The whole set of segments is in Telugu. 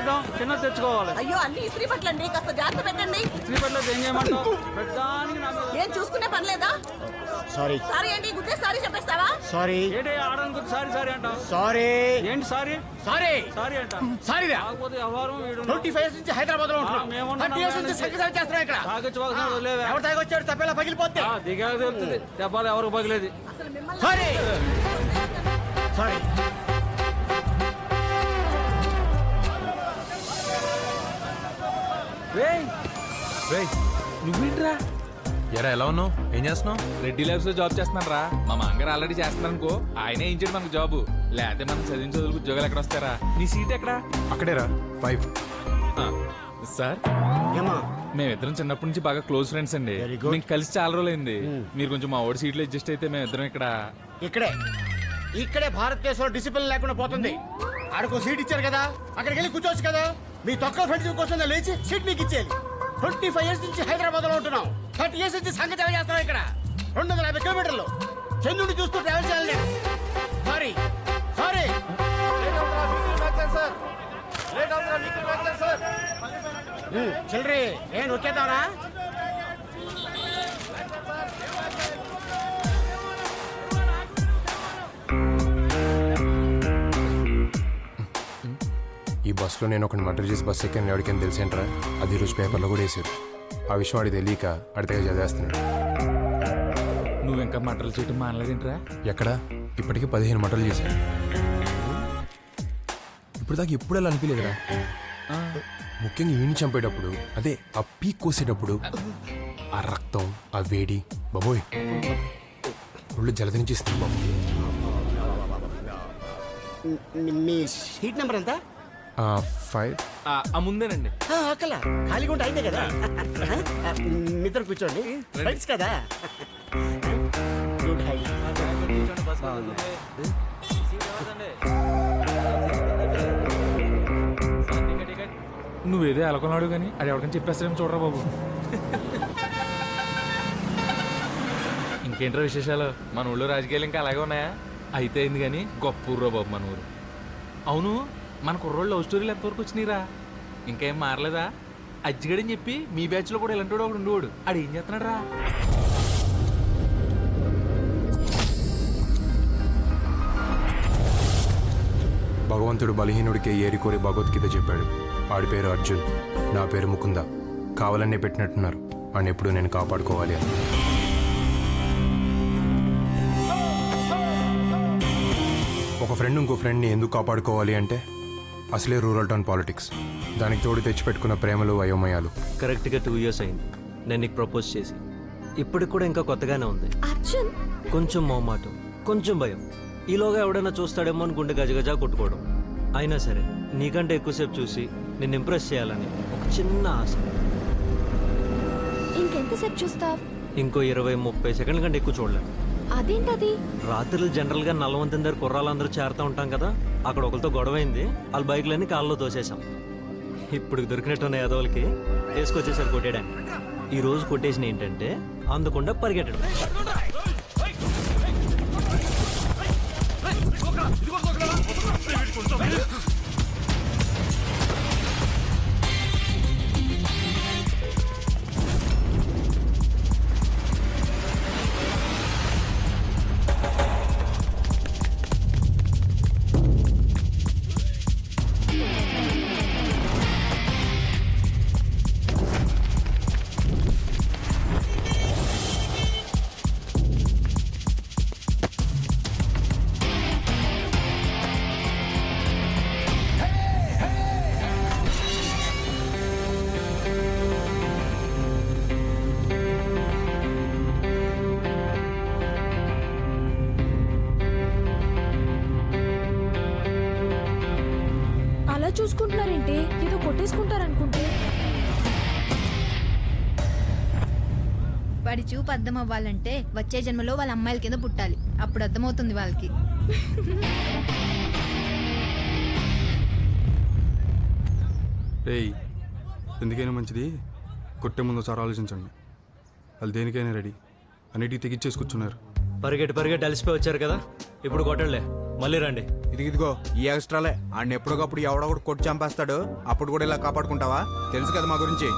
తెచ్చుకుంటాం, చిన్నది తెచ్చుకోవాలి. అయ్యో అన్ని ఇస్త్రీ బట్టలండి, కాస్త జాగ్రత్త పెట్టండి. ఇస్త్రీ బట్టలు ఏం చేయమంటావు? ప్రతిదానికి నా మీద ఏం చూసుకునే పని లేదా? సారీ సారీ ఏంటి, గుద్దే సారీ చెప్పేస్తావా? సారీ ఏంటి ఆడడానికి సారీ సారీ అంటావు? సారీ ఏంటి సారీ సారీ సారీ అంట? సారీ కాకపోతే వ్యవహారం వీడు 25 years నుంచి హైదరాబాద్ లో ఉంటున్నాం. మేమున్నాం. 30 years నుంచి సంగీతం చేస్తున్నాం ఇక్కడ. తాగొచ్చు వదిలేదు. ఎవరు తాగొచ్చాడు తప్పేలా పగిలిపోతే. దిగాక తెలుస్తుంది దెబ్బలు ఎవరికి పగిలేది. అసలు మిమ్మల్ని సారీ సారీ నువ్వేంట్రా? ఎరా ఎలా ఉన్నావు? ఏం చేస్తున్నావు? రెడ్డి ల్యాబ్స్ లో జాబ్ చేస్తున్నాను రా. మా మామగారు ఆల్రెడీ చేస్తున్నారు అనుకో, ఆయనే ఇచ్చాడు మనకు జాబ్. లేకపోతే మనం చదివిన చదువులకు ఉద్యోగాలు ఎక్కడ వస్తారా? నీ సీట్ ఎక్కడా? అక్కడేరా 5. సార్, ఏమా మేమిద్దరం చిన్నప్పటి నుంచి బాగా క్లోజ్ ఫ్రెండ్స్ అండి. Very good. మేము కలిసి చాలా రోజులైంది. మీరు కొంచెం మా ఓడి సీట్లో అడ్జస్ట్ అయితే మేమిద్దరం ఇక్కడ. ఇక్కడే భారతదేశంలో డిసిప్లిన్ లేకుండా పోతుంది. ఆడకు సీట్ ఇచ్చారు కదా, అక్కడికి వెళ్ళి కూర్చోవచ్చు కదా. మీ తొక్క ఫ్రెండ్స్ కోసం లేచి సీట్ మీకు ఇచ్చేది. 25 years నుంచి హైదరాబాద్ లో ఉంటున్నాం. 30 years నుంచి సంగతి చేస్తున్నాం ఇక్కడ. 250 kilometers చంద్రుడిని చూస్తూ ట్రావెల్ చేయాలి. సారీ సారీ చిల్లరి ఏం వచ్చేద్దామనా? ఈ బస్సులో నేను ఒకటి మర్డర్ చేసి బస్సు ఎక్కాను. ఎవరికైనా తెలిసేంట్రా? అది ఈరోజు పేపర్లో కూడా వేసారు. ఆ విషయం వాడికి తెలియక అడితే చదివేస్తున్నాడు. నువ్వు ఇంకా మటలు చేయటం మానలేదేంట్రా? ఎక్కడ? ఇప్పటికీ 15 మర్డర్లు చేశాను. ఇప్పుడు దాకా ఎప్పుడు అలా అనిపించలేదురా. ముఖ్యంగా ఈయన్ని చంపేటప్పుడు, అదే ఆ పీక్ కోసేటప్పుడు ఆ రక్తం, ఆ వేడి, బాబోయ్ ఒళ్ళు జలదరించేస్తుంది బాబు. మీ సీట్ నెంబర్ ఎంత? 5. ఆ ముందేనండి. అక్కల ఖాళీగా ఉంటే అయితే కదా. మిత్రులు కూర్చోండి, ఫ్రెండ్స్ కదా. Good high. నువ్వేదో ఎలకొన్నాడు కానీ అది ఎవరికైనా చెప్పేస్తారేమో చూడరా బాబు. ఇంకేంట్రా విశేషాలు? మన ఊళ్ళో రాజకీయాలు ఇంకా అలాగే ఉన్నాయా? అయితే అయింది కానీ గొప్ప ఊర్రా బాబు మన ఊరు. అవును, మన కుర్రోళ్ళు లవ్ స్టోరీలు ఎంతవరకు వచ్చినాయిరా? ఇంకేం మారలేదా? అజ్జిగడని చెప్పి మీ బ్యాచ్ లో కూడా ఇలాంటి వాడు ఒకడు ఉండేవాడు. ఆడు ఏం చేస్తున్నాడు రా? భగవంతుడు బలహీనుడికే ఏరి కోరి భగవద్గీత చెప్పాడు. ఆడి పేరు అర్జున్, నా పేరు ముకుంద. కావాలనే పెట్టినట్టున్నారు. అని ఎప్పుడు నేను కాపాడుకోవాలి అని. ఒక ఫ్రెండ్ ఇంకో ఫ్రెండ్ని ఎందుకు కాపాడుకోవాలి అంటే అసలే రూరల్ టౌన్ పాలిటిక్స్. దానికి తోడు తెచ్చిపెట్టుకున్న ప్రేమలు, అయోమయాలు. కరెక్ట్గా 2 years అయింది నేను నీకు ప్రపోజ్ చేసి. ఇప్పటికి కూడా ఇంకా కొత్తగానే ఉంది. అర్జున్ కొంచెం మొహమాటం, కొంచెం భయం. ఈలోగా ఎవడైనా చూస్తాడేమో అని గుండె గజగజా కొట్టుకోవడం. అయినా సరే నీకంటే ఎక్కువసేపు చూసి నిన్ను ఇంప్రెస్ చేయాలని ఒక చిన్న ఆశ. ఇంకెంతసేపు చూస్తావు? ఇంకో 20-30 సెకండ్ల కంటే ఎక్కువ చూడలేను. అదేంటది? రాత్రులు జనరల్గా నల్లవంతం దగ్గర కుర్రాళ్ళందరూ చేరుతూ ఉంటాం కదా. అక్కడ ఒకరితో గొడవైంది. వాళ్ళ బైక్లన్నీ కాళ్ళలో తోసేసాం. ఇప్పుడు దొరికినట్టున్న యాదవులకి వేసుకొచ్చేసారు కొట్టేయడానికి. ఈ రోజు కొట్టేసిన ఏంటంటే అందకుండా పరిగెట్టడం. చూసుకుంటున్నారేంటి? ఏదో కొట్టేసుకుంటారనుకుంటే. వాడి చూపు అర్థం అవ్వాలంటే వచ్చే జన్మలో వాళ్ళ అమ్మాయిల కింద పుట్టాలి. అప్పుడు అర్థమవుతుంది వాళ్ళకి. ఎందుకైనా మంచిది కొట్టే ముందు ఒకసారి ఆలోచించండి. వాళ్ళు దేనికైనా రెడీ, అన్నిటికీ తెగిచ్చేసి కూర్చున్నారు. పరిగెట్టి పరిగెట్టి అలసిపోయి వచ్చారు కదా, ఇప్పుడు కొట్టలే, మళ్ళీ రండి. ఇదిగో ఈ ఎక్స్ట్రాలే ఆడిని ఎప్పటికప్పుడు ఎవడొకటి కొట్టి చంపేస్తాడు, అప్పుడు కూడా ఇలా కాపాడుకుంటావా? తెలుసు కదా మా గురించి.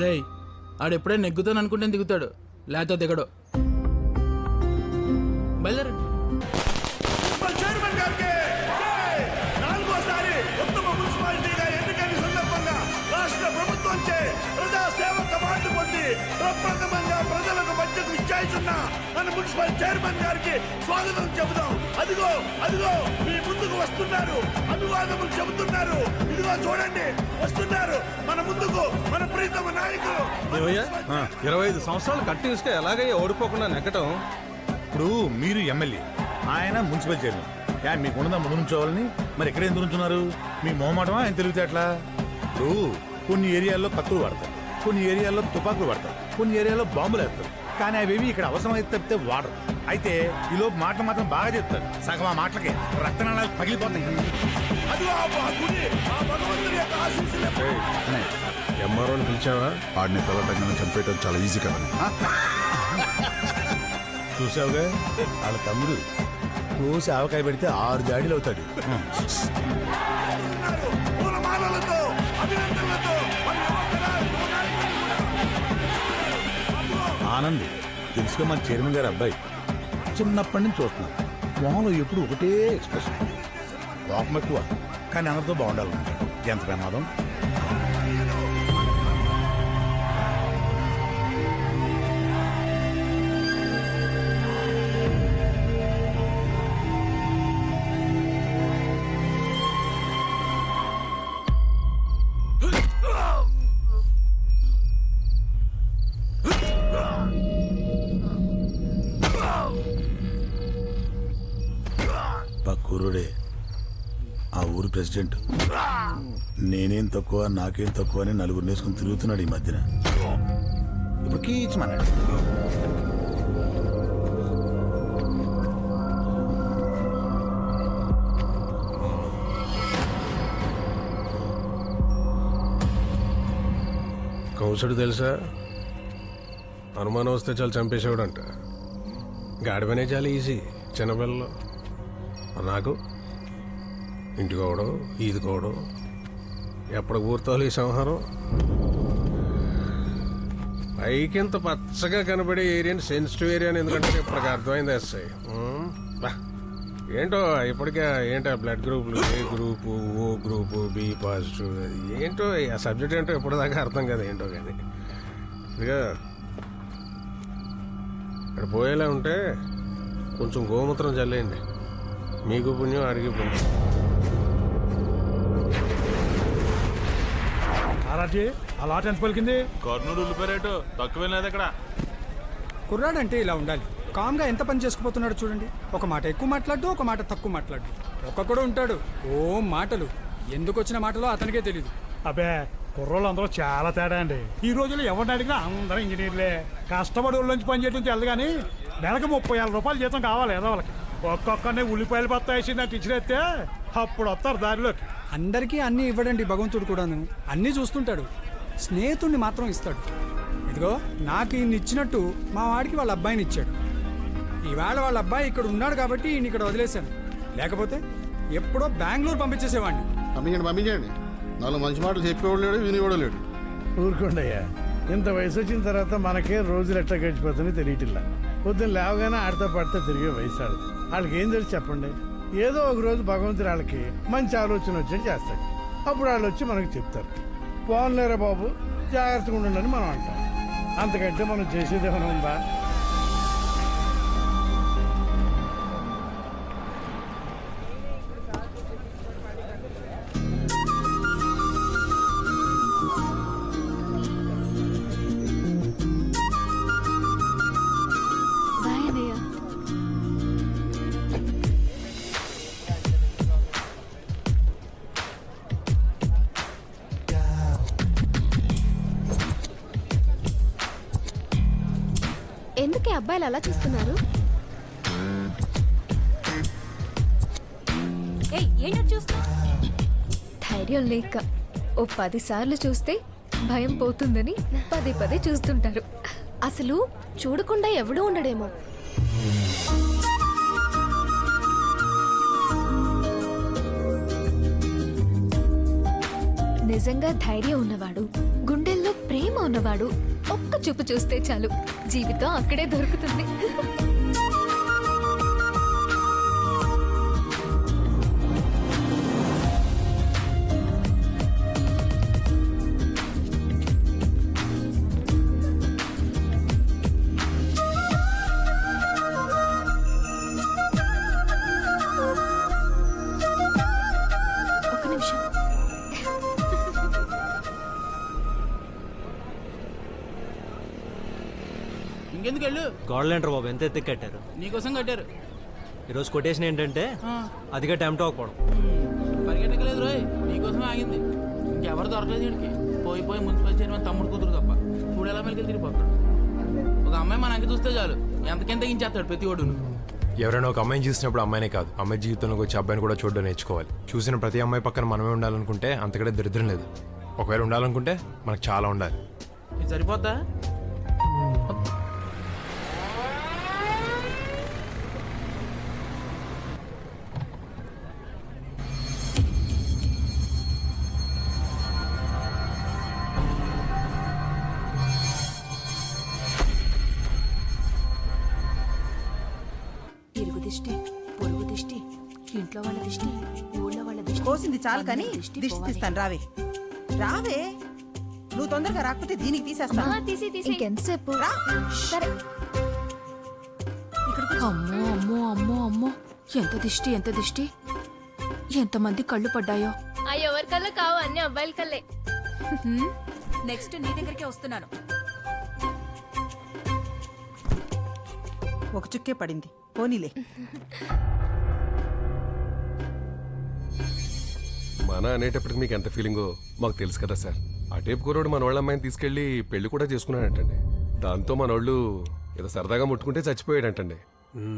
రేయ్ ఆడెప్పుడే నెగ్గుతాను అనుకుంటే దిగుతాడు, లేకపోతే దిగడు. బయలుదేరండి. నాలుగోసారి ఉత్తమ మున్సిపాలిటీగా ఎన్నికైన సందర్భంగా రాష్ట్ర ప్రభుత్వంచే ప్రజా సేవక అవార్డు పొంది ప్రప్రథమంగా ప్రజలకు మధ్యకు ఇచ్చాయిస్తున్న మన మున్సిపల్ చైర్మన్ గారికి స్వాగతం చెబుదాం. అదిగో అదిగో మీ ముందుకు వస్తున్నారు, అభివాదములు చెబుతున్నారు. ఇదిగో చూడండి, వస్తున్నారు మన ముందుకు మన ప్రీతమ నాయకులు. 25 సంవత్సరాలు కంటిన్యూస్ గా ఎలాగయ్యా ఓడిపోకుండా నెగ్గటం? ఇప్పుడు మీరు ఎమ్మెల్యే, ఆయన మున్సిపల్ చైర్మన్. మీకు ఉన్నదా ముందు నుంచోవాలని? మరి ఎక్కడ ఎందుకు నుంచున్నారు? మీ మొహమాటమా ఆయన తెలివితేటలా? ఇప్పుడు కొన్ని ఏరియాల్లో కత్తులు వాడతారు, కొన్ని ఏరియాల్లో తుపాకులు వాడతారు, కొన్ని ఏరియాల్లో బాంబులు వేస్తారు. కానీ అవేవి ఇక్కడ అవసరమైతే తప్పితే వాడరు. అయితే ఈలోపు మాటలు మాత్రం బాగా చెప్తారు. సగం ఆ మాటలకే రక్తనాళాలు పగిలిపోతాయి. ఎంఆర్ఓని పిలిచావా? ఆడిని పిల్లటంగా చంపేయటం చాలా ఈజీ కదా. చూసావుగా వాళ్ళ తమ్ముడు కోసి ఆవకాయ పెడితే 6 జాడీలు అవుతాడు. ఆనంద్ తెలుసుగా మన చైర్మన్ గారి అబ్బాయి. చిన్నప్పటి నుంచి చూస్తున్నాను, మొహంలో ఎప్పుడు ఒకటే ఎక్స్ప్రెషన్. కోపం ఎక్కువ, కానీ అందరితో బాగుండాలనుకుంటాడు. ఎంత ప్రమాదం. కుర్రుడే ఆ ఊరు ప్రెసిడెంట్. నేనేం తక్కువ నాకేం తక్కువ అని నలుగురు నేసుకుని తిరుగుతున్నాడు ఈ మధ్యన. ఇప్పుడు కీచమన్నాడు. కౌసుడు తెలుసా? అనుమానం వస్తే చాలా చంపేసేవాడు అంట. గాడిపనే చాలా ఈజీ చిన్నపిల్లలు. నాకు ఇంటికోవడం ఈదుకోవడం ఎప్పుడు పూర్తాలు ఈ సంహారం. పైకింత పచ్చగా కనబడే ఏరియాని సెన్సిటివ్ ఏరియా అని ఎందుకంటే ఇప్పటికి అర్థమైంది ఎస్ఐ. ఏంటో ఇప్పటికే ఏంటో బ్లడ్ గ్రూపులు, A group, O group, B positive, ఏంటో ఆ సబ్జెక్ట్ ఏంటో ఇప్పటిదాకా అర్థం కదా ఏంటో. కానీ ఇక ఇక్కడ పోయేలా ఉంటే కొంచెం గోమూత్రం చల్లేయండి, మీకు పుణ్యం అడిగి పుణ్యం. ఆ లాట్ ఎంత పలికింది? కర్నూలు ఉల్లిపాయ తక్కువ లేదు ఇక్కడ. కుర్రాడంటే ఇలా ఉండాలి. కామ్గా ఎంత పని చేసుకుపోతున్నాడు చూడండి. ఒక మాట ఎక్కువ మాట్లాడు, ఒక మాట తక్కువ మాట్లాడు. ఒక్కొక్కడు ఉంటాడు ఓ మాటలు. ఎందుకు వచ్చిన మాటలో అతనికే తెలీదు. అబ్బే కుర్రోళ్ళు అందరూ చాలా తేడా అండి. ఈ రోజుల్లో ఎవరిని అడిగినా అందరూ ఇంజనీర్లే. కష్టపడి ఊళ్ళోంచి పని చేయడం తెలు కానీ నెలకు 30,000 రూపాయలు జీతం కావాలి ఏదో వాళ్ళకి. ఒక్కొక్కనే ఉల్లిపాయలు బత్తా వేసిందంటే ఇచ్చినట్టే అప్పుడు వస్తారు దారిలోకి. అందరికీ అన్నీ ఇవ్వడండి భగవంతుడు కూడాను. అన్నీ చూస్తుంటాడు, స్నేహితుడిని మాత్రం ఇస్తాడు. ఇదిగో నాకు ఈయన ఇచ్చినట్టు మా వాడికి వాళ్ళ అబ్బాయిని ఇచ్చాడు. ఈవేళ వాళ్ళ అబ్బాయి ఇక్కడ ఉన్నాడు కాబట్టి ఈయన ఇక్కడ వదిలేశాను. లేకపోతే ఎప్పుడో బెంగళూరు పంపించేసేవాడిని. పంపించండి. 4 మంచి మాటలు చెప్పేవాడు లేడు, వినేవాడు లేడు. ఊరుకోండయ్యా, ఇంత వయసు వచ్చిన తర్వాత మనకే రోజులు ఎట్లా గడిచిపోతుందో తెలియటిల్లా. పొద్దున్న లేవగానే ఆడితో పడితే తిరిగే వయసు ఆడదు. వాళ్ళకి ఏం తెలిసి చెప్పండి. ఏదో ఒక రోజు భగవంతుడు వాళ్ళకి మంచి ఆలోచన వచ్చేది చేస్తాడు. అప్పుడు వాళ్ళు వచ్చి మనకు చెప్తారు, పోన్లేరా బాబు జాగ్రత్తగా ఉండండి మనం అంటాం. అంతకంటే మనం చేసేది ఏమైనా ఉందా? ఎందుకే అబ్బాయిలు అలా చూస్తున్నారు? ధైర్యం లేక ఓ 10 సార్లు చూస్తే భయం పోతుందని పదే చూస్తుంటారు. అసలు చూడకుండా ఎవడూ ఉండడేమో. నిజంగా ధైర్యం ఉన్నవాడు, గుండెల్లో ప్రేమ ఉన్నవాడు ఒక్క చూపు చూస్తే చాలు, జీవితం అక్కడే దొరుకుతుంది. ఒక్క నిమిషం. ఇంకెందుకు వెళ్ళు, గోడలేంటారు బాబు, ఎంత ఎత్తి కట్టారు. నీకోసం కట్టారు. ఈరోజు కొటేషన్ ఏంటంటే అదిగా టైం అవ్వకపోవడం. పరిగెట్టకలేదు రోయ్, నీకోసమే ఆగింది. ఇంకెవరు దొరకలేదు వీడికి. పోయి పోయి మున్సిపల్ చైర్మన్ తమ్ముడు కూతురు తప్ప చూడు ఎలా మెలికి తిరిగిపోతాడు. ఒక అమ్మాయి మన అంకి చూస్తే చాలు ఎంతకెంత తగ్గించేస్తాడు ప్రతి ఒడును. ఎవరైనా ఒక అమ్మాయిని చూసినప్పుడు అమ్మాయినే కాదు, అమ్మాయి జీవితంలోకి వచ్చే అబ్బాయిని కూడా చూడడం నేర్చుకోవాలి. చూసిన ప్రతి అమ్మాయి పక్కన మనమే ఉండాలనుకుంటే అంతకంటే దరిద్రం లేదు. ఒకవేళ ఉండాలనుకుంటే మనకు చాలా ఉండాలి. ఇది సరిపోద్దా? ఇరుగు దిష్టి, పొరుగు దిష్టి, ఇంట్లో వాళ్ళ దిష్టి, ఊళ్ళో వాళ్ళ దిష్టి. కోసింది చాలు కానీ దిష్టి తీస్తాను. రావే రావే, నువ్వు తొందరగా రాకపోతే దీనికి తీసేస్తాను. తీసి ఇంకెంతసేపు? సరే, అమ్మో అమ్మో అమ్మో అమ్మో, ఎంత దిష్టి ఎంత దిష్టి, ఎంతమంది కళ్ళు పడ్డాయో. ఎవరి కల్లా కావు, అన్ని అబ్బాయిల కల్లే. నెక్స్ట్ నీ దగ్గరికే వస్తున్నాను. ఒక చుక్కే పడింది, పోనీలే. మన అనేటప్పటికి మీకు ఎంత ఫీలింగో మాకు తెలుసు కదా సార్. ఆ టేపు కుర్రోడు మన వాళ్ళ అమ్మాయిని తీసుకెళ్లి పెళ్లి కూడా చేసుకున్నాడంటండి. దాంతో మనోళ్ళు ఏదో సరదాగా ముట్టుకుంటే చచ్చిపోయాడంటండి.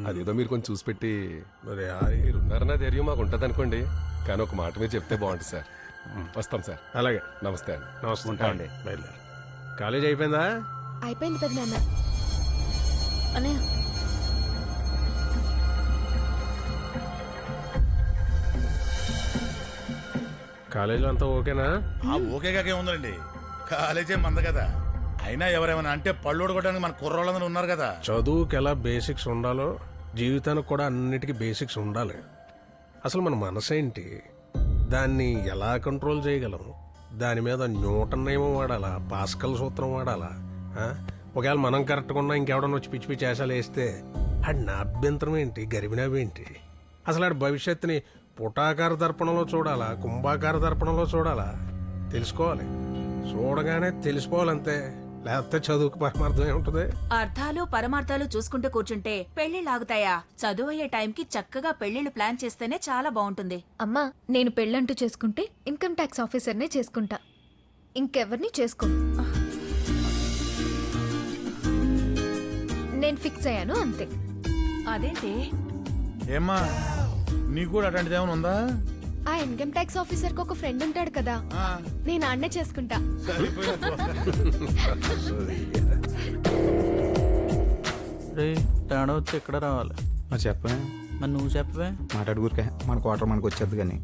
అదేదో మీరు కొంచెం చూసి పెట్టి మీరు ఉన్నారన్న ధైర్యం మాకు ఉంటుంది అనుకోండి, కానీ ఒక మాట మీరు చెప్తే బాగుంటుంది సార్. వస్తాం సార్. అలాగే, నమస్తే అండి. నమస్తే అండి. బయలుదేరు. కాలేజ్ అయిపోయిందా? అయిపోయింది పెద్ద నాన్న. అన్నయ్య కాలేజీలో అంతా ఓకేనా? ఓకేగా ఉందండి, కాలేజే మంద కదా. అయినా ఎవరేమైనా అంటే పళ్ళు కొట్టడానికి మన కుర్రోళ్ళందరూ ఉన్నారు కదా. చదువుకి ఎలా బేసిక్స్ ఉండాలో జీవితానికి కూడా అన్నిటికీ బేసిక్స్ ఉండాలి. అసలు మన మనసు ఏంటి, దాన్ని ఎలా కంట్రోల్ చేయగలం, దాని మీద న్యూటన్ నియమం వాడాలా, పాస్కల్ సూత్రం వాడాలా? ఒకవేళ మనం కరెక్ట్గా ఉన్నా ఇంకెవడన్నా వచ్చి పిచ్చి పిచ్చి వేషాలు వేస్తే ఆడి నా అభ్యంతరం ఏంటి, గరిబినవేంటి? అసలు ఆడి భవిష్యత్తుని పుటాకార దర్పణంలో చూడాలా, కుంభాకార దర్పణంలో చూడాలా? తెలుసుకోవాలి. చూడగానే తెలిసిపోవాలంతే, లేకపోతే చదువుకు పరమార్థం ఏముంటుంది? అర్థాలు పరమార్థాలు చూసుకుంటూ కూర్చుంటే పెళ్లిళ్ళు ఆగుతాయా? చదువు అయ్యే టైంకి చక్కగా పెళ్లిళ్ళు ప్లాన్ చేస్తేనే చాలా బాగుంటుంది. అమ్మా, నేను పెళ్ళంటూ చేసుకుంటే ఇన్కమ్ ట్యాక్స్ ఆఫీసర్నే చేసుకుంటా, ఇంకెవరిని చేసుకో. నేను ఫిక్స్ అయ్యాను అంతే. అదేంటి? ఏమ్మా నీకు కూడా అట్లాంటిది ఏమైనా ఉందా? ఆ ఇన్కమ్ ట్యాక్స్ ఆఫీసర్ కి ఒక ఫ్రెండ్ ఉంటాడు కదా, నేను అన్నే చేసుకుంటా. తేడా వచ్చి ఎక్కడ రావాలి? చెప్పే, మరి నువ్వు చెప్పవే. మాట్లాడుకురికే మన క్వార్టర్ మనకు వచ్చేది కానీ.